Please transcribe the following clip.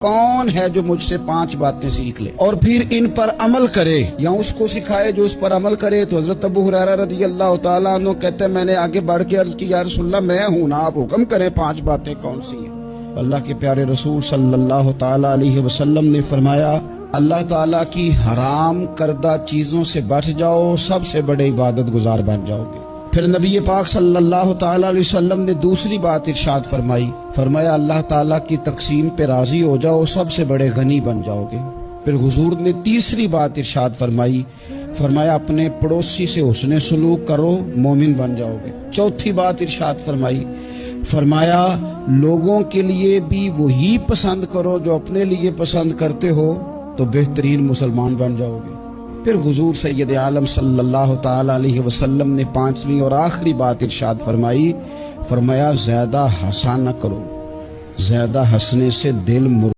कौन है जो मुझसे 5 बातें सीख ले और फिर इन पर अमल करे या उसको सिखाए जो उस पर अमल करे। तो हजरत अबू हुरैरा रज़ी अल्लाह तआला अन्हु कहते हैं, मैंने आगे बढ़ के अर्ज की, या रसूलल्लाह मैं हूं ना, आप हुक्म करें 5 बातें कौन सी हैं। अल्लाह के प्यारे रसूल सल्लल्लाहु ताला अलैहि वसल्लम ने फरमाया, अल्लाह ताला की हराम करदा चीजों से बच जाओ, सबसे बड़े इबादत गुजार बन जाओगे। फिर नबी पाक सल्लल्लाहु ताला अलैहि वसल्लम ने दूसरी बात इरशाद फरमाया अल्लाह ताला की तकसीम पे राजी हो जाओ, सबसे बड़े गनी बन जाओगे। फिर हुजूर ने तीसरी बात इरशाद फरमाया अपने पड़ोसी से हुस्ने सलूक करो, मोमिन बन जाओगे। चौथी बात इरशाद फरमाया लोगों के लिए भी वही पसंद करो जो अपने लिए पसंद करते हो, तो बेहतरीन मुसलमान बन जाओगे। फिर हुजूर सैयद आलम सल्लल्लाहु ताला अलैहि वसल्लम ने 5वीं और आखिरी बात इरशाद फरमाया ज्यादा हंसा न करो, ज्यादा हंसने से दिल